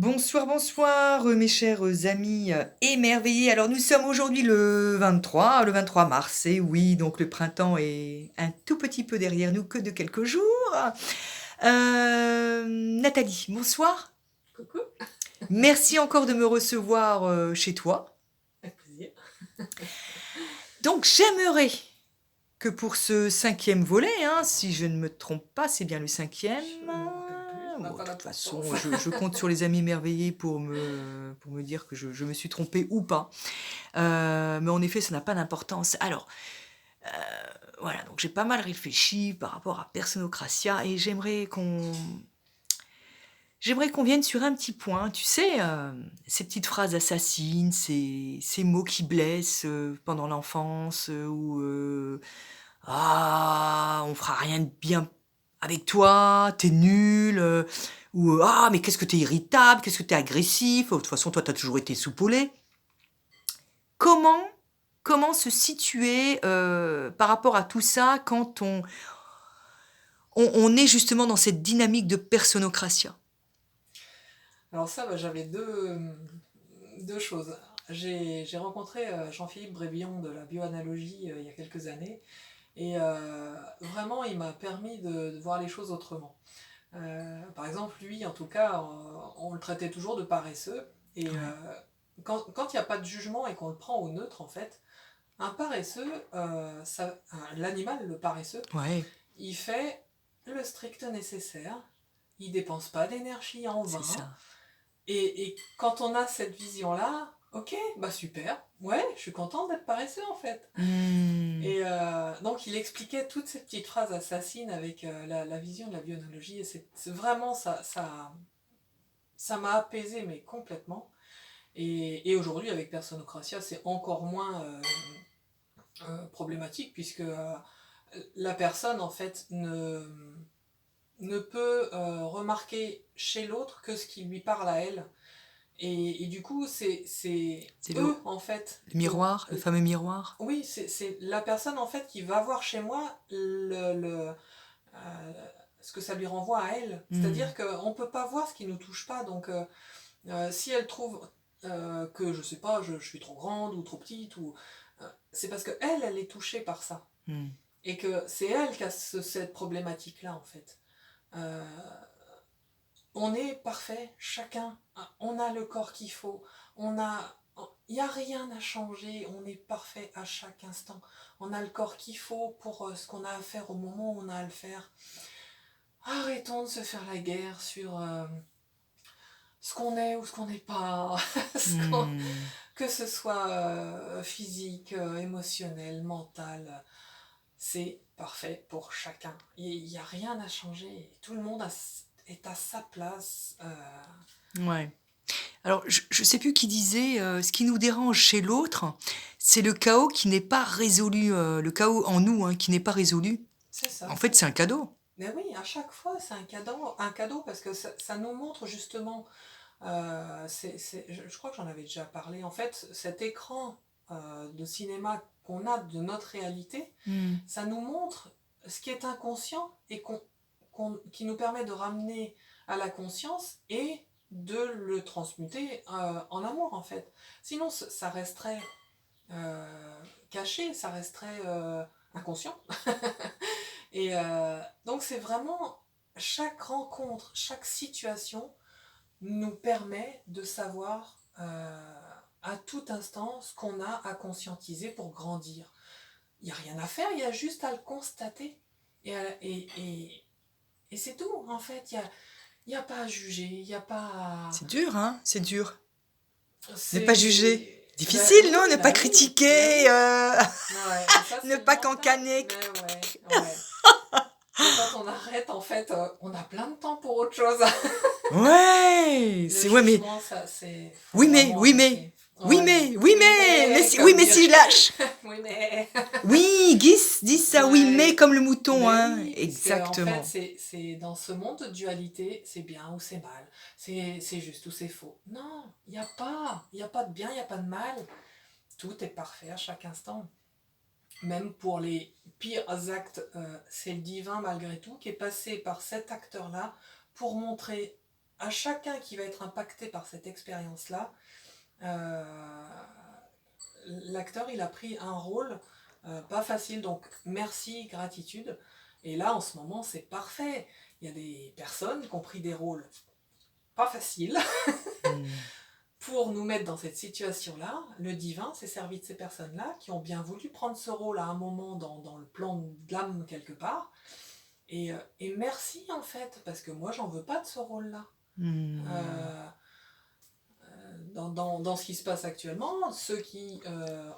Bonsoir, bonsoir, mes chers amis émerveillés. Alors, nous sommes aujourd'hui le 23 mars. Et oui, donc le printemps est un tout petit peu derrière nous que de quelques jours. Nathalie, bonsoir. Coucou, Merci encore de me recevoir chez toi. avec plaisir. Donc, j'aimerais que pour ce cinquième volet, hein, si je ne me trompe pas, c'est bien le cinquième. Je ne me rappelle plus, on n'a Bon, de pas toute façon, d'importance. je compte sur les amis émerveillés pour me dire que je me suis trompée ou pas. Mais en effet, ça n'a pas d'importance. Alors, voilà, donc j'ai pas mal réfléchi par rapport à Personocratia et j'aimerais qu'on vienne sur un petit point, tu sais, ces petites phrases assassines, ces mots qui blessent pendant l'enfance, ou ah, on fera rien de bien avec toi, t'es nul, ou ah, mais qu'est-ce que t'es irritable, qu'est-ce que t'es agressif, de toute façon, toi, t'as toujours été soupolé. Comment, comment se situer par rapport à tout ça quand on est justement dans cette dynamique de personocratia? Alors ça, j'avais deux choses. J'ai rencontré Jean-Philippe Brébillon de la bioanalogie il y a quelques années et vraiment il m'a permis de voir les choses autrement. Par exemple, lui en tout cas, on le traitait toujours de paresseux et Ouais, quand il n'y a pas de jugement et qu'on le prend au neutre en fait, un paresseux, l'animal, le paresseux, ouais, il fait le strict nécessaire, il dépense pas d'énergie en c'est vain. ça. Et quand on a cette vision-là, ok, bah super, ouais, je suis contente d'être paresseux en fait. Hmm, Et donc il expliquait toutes ces petites phrases assassines avec la vision de la bionologie, et c'est vraiment ça m'a apaisé, mais complètement. Et aujourd'hui, avec Personocratia, c'est encore moins problématique, puisque la personne, en fait, ne peut remarquer chez l'autre que ce qui lui parle à elle. Et du coup, c'est c'est eux, en fait, le miroir, le fameux miroir. oui, c'est la personne, en fait, qui va voir chez moi ce que ça lui renvoie à elle. Hmm, C'est-à-dire qu'on ne peut pas voir ce qui ne nous touche pas. Donc, si elle trouve que, je sais pas, je suis trop grande ou trop petite, c'est parce que elle est touchée par ça. hmm. Et que c'est elle qui a cette problématique-là, en fait. Euh, on est parfait, chacun. On a le corps qu'il faut. Il n'y a rien à changer. On est parfait à chaque instant. On a le corps qu'il faut pour ce qu'on a à faire au moment où on a à le faire. Arrêtons de se faire la guerre sur ce qu'on est ou ce qu'on n'est pas. Hmm. Que ce soit physique, émotionnel, mental. C'est parfait pour chacun. Il n'y a rien à changer. Tout le monde est à sa place. Ouais. Alors, je sais plus qui disait, ce qui nous dérange chez l'autre, c'est le chaos qui n'est pas résolu, le chaos en nous, hein, qui n'est pas résolu. C'est ça. En fait, c'est un cadeau. Mais oui, à chaque fois, c'est un cadeau parce que ça nous montre justement, je crois que j'en avais déjà parlé, en fait, cet écran de cinéma qu'on a de notre réalité, Hmm. ça nous montre ce qui est inconscient et qui nous permet de ramener à la conscience et de le transmuter en amour, en fait. Sinon, ça resterait caché, ça resterait inconscient. Et donc c'est vraiment chaque rencontre, chaque situation nous permet de savoir à tout instant ce qu'on a à conscientiser pour grandir. Il n'y a rien à faire, il y a juste à le constater. Et c'est tout, en fait. Il y a pas à juger, il n'y a pas à... C'est dur, hein, c'est dur. Ne pas juger. C'est... Ben Difficile, oui, non? Ne pas ben oui, ben critiquer, oui. Ouais, mais ça ne c'est le pas mental. cancaner. Mais ouais, ouais. Mais quand on arrête, en fait, on a plein de temps pour autre chose. Ouais, Le c'est ouais, mais jugement, ça, c'est. Faut oui, mais vraiment oui, mais arrêter. Ouais, mais. Oui, mais. oui, Comme mais dire. si je lâche. Oui, mais. Oui, Guis dit ça, oui, mais Ouais. comme le mouton, Mais hein, oui, puisque en fait, exactement. c'est dans ce monde de dualité, c'est bien ou c'est mal, c'est juste ou c'est faux. Non, il y a pas de bien, il n'y a pas de mal. Tout est parfait à chaque instant. Même pour les pires actes, c'est le divin malgré tout qui est passé par cet acteur-là pour montrer à chacun qui va être impacté par cette expérience-là, euh, l'acteur, il a pris un rôle pas facile, donc merci, gratitude. Et là, en ce moment, c'est parfait. Il y a des personnes qui ont pris des rôles pas faciles Mm. pour nous mettre dans cette situation-là. Le divin s'est servi de ces personnes-là qui ont bien voulu prendre ce rôle à un moment dans le plan de l'âme quelque part. Et merci en fait, parce que moi, j'en veux pas de ce rôle-là. Mm. Euh, dans ce qui se passe actuellement, ceux qui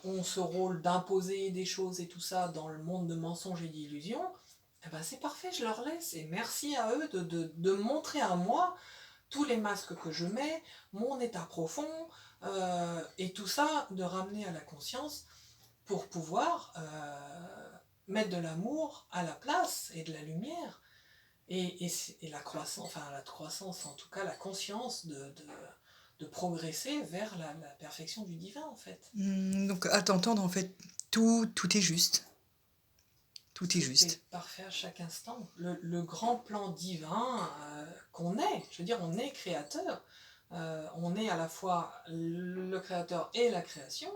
ont ce rôle d'imposer des choses et tout ça dans le monde de mensonges et d'illusions, eh ben c'est parfait, je leur laisse. Et merci à eux de montrer à moi tous les masques que je mets, mon état profond, et tout ça, de ramener à la conscience pour pouvoir mettre de l'amour à la place et de la lumière. Et la croissance, en tout cas la conscience de progresser vers la perfection du divin, en fait. Donc, à t'entendre, en fait, tout est juste. Tout est Tout juste. est parfait à chaque instant. Le grand plan divin qu'on est, je veux dire, on est créateur. On est à la fois le créateur et la création.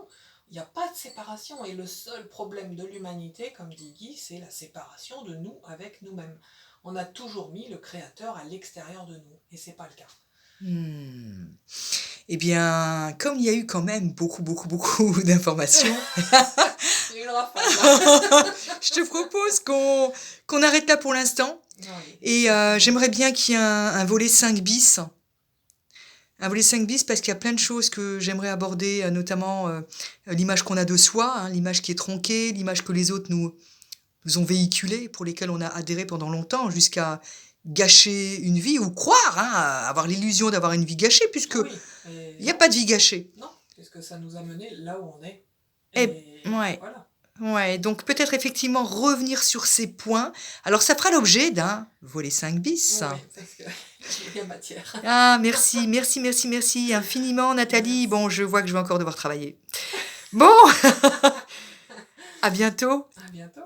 Il n'y a pas de séparation. Et le seul problème de l'humanité, comme dit Guy, c'est la séparation de nous avec nous-mêmes. On a toujours mis le créateur à l'extérieur de nous. Et c'est pas le cas. Hmm. Eh bien, comme il y a eu quand même beaucoup d'informations, C'est une rafale, là. je te propose qu'on arrête là pour l'instant. Oui. Et j'aimerais bien qu'il y ait un volet 5 bis. Un volet 5 bis parce qu'il y a plein de choses que j'aimerais aborder, notamment l'image qu'on a de soi, hein, l'image qui est tronquée, l'image que les autres nous ont véhiculée, pour lesquelles on a adhéré pendant longtemps, jusqu'à gâcher une vie ou croire, hein, avoir l'illusion d'avoir une vie gâchée, puisque Oui, il n'y a pas de vie gâchée. non, puisque ça nous a mené là où on est. Et ouais. Voilà. Ouais, donc peut-être effectivement revenir sur ces points. Alors ça fera l'objet d'un volet 5 bis. Oui, parce qu'il y a matière. Ah, merci infiniment Nathalie. Merci. Bon, je vois que je vais encore devoir travailler. Bon, à bientôt. À bientôt.